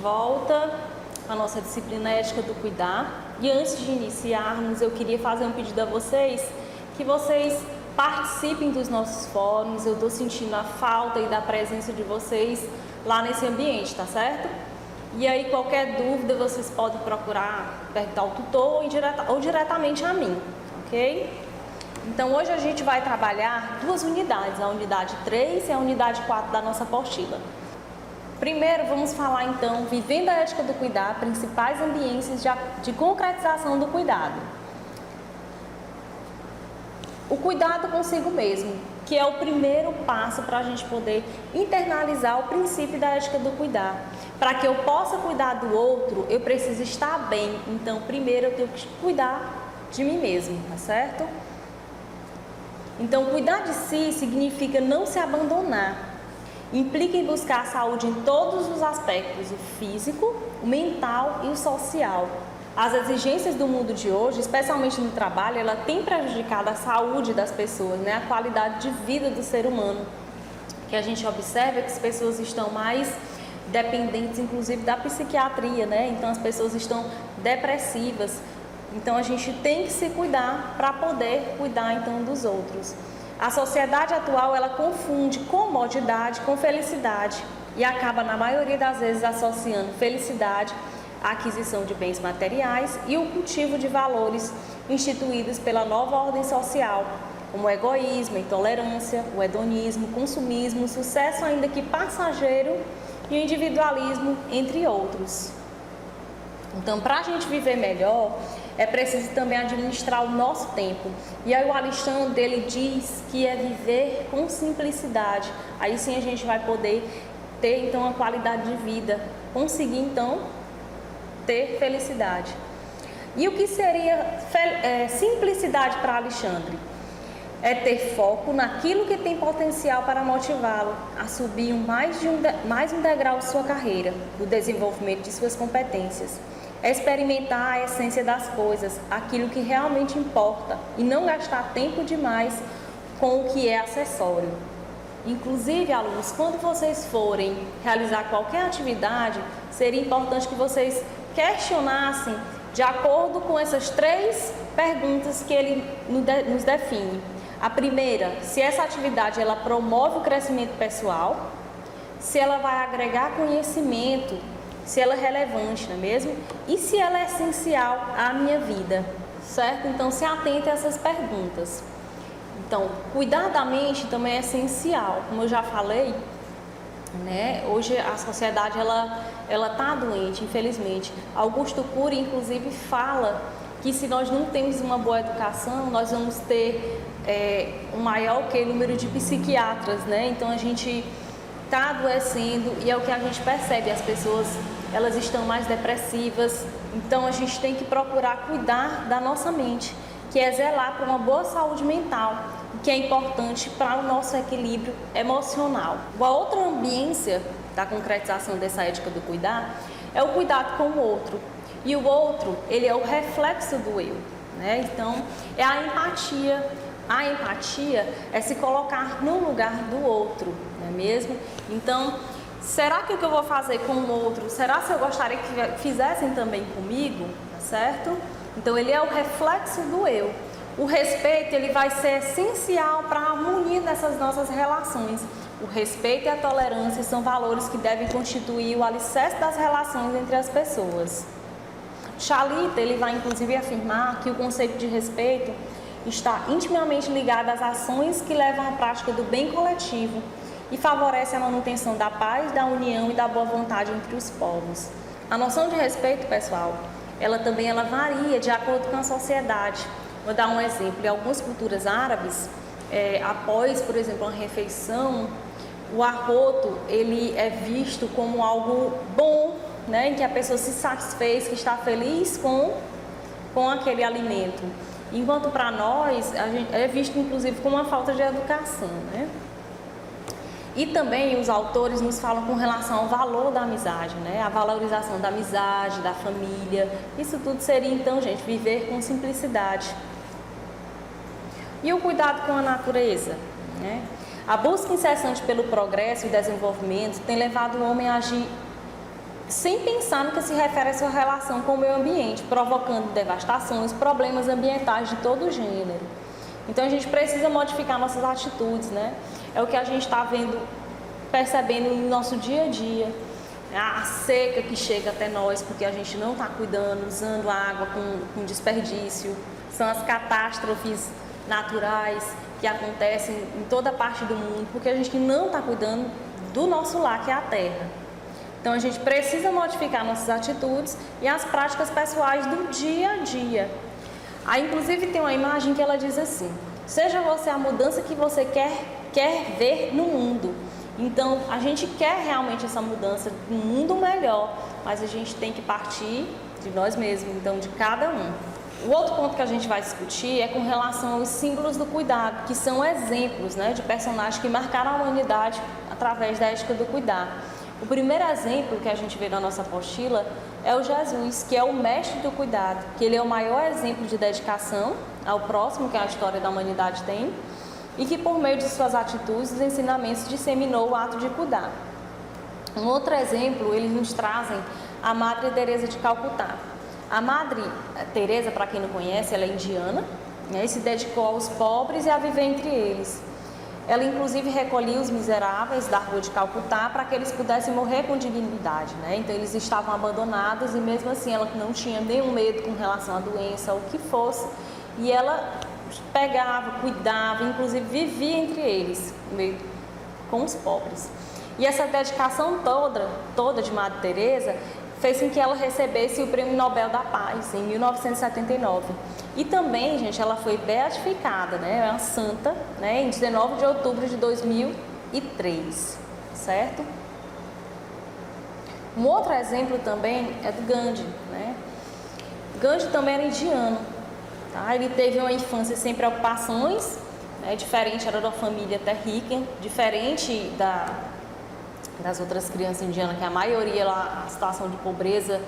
volta à nossa disciplina ética do cuidar. E antes de iniciarmos, eu queria fazer um pedido a vocês, que vocês participem dos nossos fóruns. Eu estou sentindo a falta e da presença de vocês lá nesse ambiente, tá certo? E aí, qualquer dúvida, vocês podem procurar perguntar ao tutor ou diretamente a mim, ok? Então, hoje a gente vai trabalhar duas unidades, a unidade 3 e a unidade 4 da nossa apostila. Primeiro, vamos falar, então, vivendo a ética do cuidar, principais ambientes de concretização do cuidado. O cuidado consigo mesmo, que é o primeiro passo para a gente poder internalizar o princípio da ética do cuidar. Para que eu possa cuidar do outro, eu preciso estar bem. Então, primeiro eu tenho que cuidar de mim mesmo, tá certo? Então, cuidar de si significa não se abandonar. Implica em buscar a saúde em todos os aspectos, o físico, o mental e o social. As exigências do mundo de hoje, especialmente no trabalho, ela tem prejudicado a saúde das pessoas, né? A qualidade de vida do ser humano. Que a gente observa que as pessoas estão mais dependentes, inclusive, da psiquiatria, né? Então, as pessoas estão depressivas. Então, a gente tem que se cuidar para poder cuidar, então, dos outros. A sociedade atual, ela confunde comodidade com felicidade e acaba, na maioria das vezes, associando felicidade à aquisição de bens materiais e o cultivo de valores instituídos pela nova ordem social, como o egoísmo, a intolerância, o hedonismo, o consumismo, o sucesso ainda que passageiro e o individualismo, entre outros. Então, para a gente viver melhor, é preciso também administrar o nosso tempo. E aí o Alexandre, ele diz que é viver com simplicidade. Aí sim a gente vai poder ter, então, uma qualidade de vida, conseguir, então, ter felicidade. E o que seria simplicidade para Alexandre? É ter foco naquilo que tem potencial para motivá-lo a subir mais um degrau de sua carreira, do desenvolvimento de suas competências. É experimentar a essência das coisas, aquilo que realmente importa, e não gastar tempo demais com o que é acessório. Inclusive, alunos, quando vocês forem realizar qualquer atividade, seria importante que vocês questionassem de acordo com essas 3 perguntas que ele nos define. A primeira, se essa atividade ela promove o crescimento pessoal, se ela vai agregar conhecimento, se ela é relevante, não é mesmo? E se ela é essencial à minha vida, certo? Então, se atente a essas perguntas. Então, cuidar da mente também é essencial. Como eu já falei, né? Hoje a sociedade, ela tá doente, infelizmente. Augusto Cury, inclusive, fala que se nós não temos uma boa educação, nós vamos ter um maior número de psiquiatras, né? Então, a gente está adoecendo e é o que a gente percebe, as pessoas elas estão mais depressivas, então a gente tem que procurar cuidar da nossa mente, que é zelar para uma boa saúde mental, que é importante para o nosso equilíbrio emocional. A outra ambiência da concretização dessa ética do cuidar é o cuidado com o outro, e o outro, ele é o reflexo do eu, né? Então, é a empatia. A empatia é se colocar no lugar do outro, não é mesmo? Então, será que o que eu vou fazer com o outro, será se eu gostaria que fizessem também comigo, tá certo? Então, ele é o reflexo do eu. O respeito, ele vai ser essencial para a harmonia dessas nossas relações. O respeito e a tolerância são valores que devem constituir o alicerce das relações entre as pessoas. Chalita, ele vai inclusive afirmar que o conceito de respeito está intimamente ligado às ações que levam à prática do bem coletivo e favorece a manutenção da paz, da união e da boa vontade entre os povos. A noção de respeito, pessoal, ela também varia de acordo com a sociedade. Vou dar um exemplo. Em algumas culturas árabes, após, por exemplo, uma refeição, o arroto ele é visto como algo bom, né, em que a pessoa se satisfez, que está feliz com aquele alimento. Enquanto para nós, é visto inclusive como uma falta de educação, né? E também os autores nos falam com relação ao valor da amizade, né? A valorização da amizade, da família. Isso tudo seria, então, gente, viver com simplicidade. E o cuidado com a natureza, né? A busca incessante pelo progresso e desenvolvimento tem levado o homem a agir sem pensar no que se refere à sua relação com o meio ambiente, provocando devastações, problemas ambientais de todo gênero. Então a gente precisa modificar nossas atitudes, né? É o que a gente está vendo, percebendo no nosso dia a dia. A seca que chega até nós porque a gente não está cuidando, usando a água com desperdício. São as catástrofes naturais que acontecem em toda parte do mundo porque a gente não está cuidando do nosso lar, que é a terra. Então a gente precisa modificar nossas atitudes e as práticas pessoais do dia a dia. Aí inclusive tem uma imagem que ela diz assim: seja você a mudança que você quer ver no mundo. Então a gente quer realmente essa mudança, um mundo melhor, mas a gente tem que partir de nós mesmos, então de cada um. O outro ponto que a gente vai discutir é com relação aos símbolos do cuidado, que são exemplos, né, de personagens que marcaram a humanidade através da ética do cuidar. O primeiro exemplo que a gente vê na nossa apostila é o Jesus, que é o mestre do cuidado, que ele é o maior exemplo de dedicação ao próximo que a história da humanidade tem, e que por meio de suas atitudes e ensinamentos disseminou o ato de cuidar. Um outro exemplo, eles nos trazem a Madre Teresa de Calcutá. A Madre Teresa, para quem não conhece, ela é indiana, né, e se dedicou aos pobres e a viver entre eles. Ela inclusive recolhia os miseráveis da rua de Calcutá para que eles pudessem morrer com dignidade, né? Então eles estavam abandonados e mesmo assim ela não tinha nenhum medo com relação à doença ou o que fosse, e ela pegava, cuidava, inclusive vivia entre eles, com os pobres. E essa dedicação toda de Madre Teresa fez com que ela recebesse o Prêmio Nobel da Paz em 1979. E também, gente, ela foi beatificada, né? É uma santa, né? Em 19 de outubro de 2003, certo? Um outro exemplo também é do Gandhi, né? Gandhi também era indiano, tá? Ele teve uma infância sem preocupações, né? Diferente, era de uma família até rica, diferente das outras crianças indianas, que a maioria lá, a situação de pobreza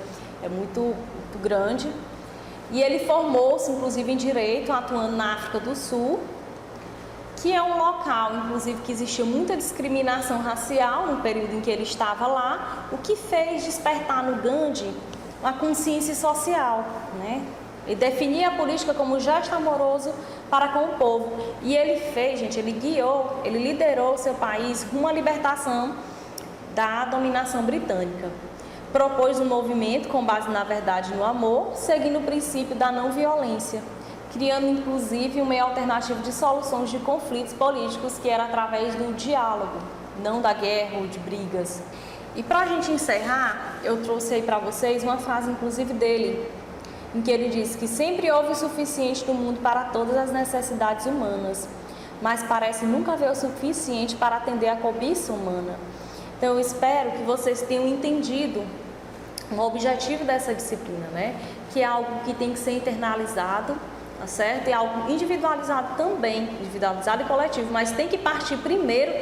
é muito grande. E ele formou-se, inclusive, em Direito, atuando na África do Sul, que é um local, inclusive, que existia muita discriminação racial no período em que ele estava lá, o que fez despertar no Gandhi uma consciência social, né? Ele definia a política como um gesto amoroso para com o povo. E ele fez, gente, ele guiou, ele liderou o seu país rumo à libertação da dominação britânica. Propôs um movimento com base na verdade e no amor, seguindo o princípio da não violência, criando inclusive um meio alternativo de soluções de conflitos políticos, que era através do diálogo, não da guerra ou de brigas. E para a gente encerrar, eu trouxe aí para vocês uma frase inclusive dele, em que ele diz que sempre houve o suficiente no mundo para todas as necessidades humanas, mas parece nunca haver o suficiente para atender a cobiça humana. Então eu espero que vocês tenham entendido o objetivo dessa disciplina, né? Que é algo que tem que ser internalizado, tá certo? É algo individualizado também, individualizado e coletivo, mas tem que partir primeiro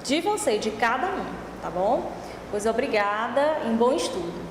de você, de cada um, tá bom? Pois obrigada e um bom estudo.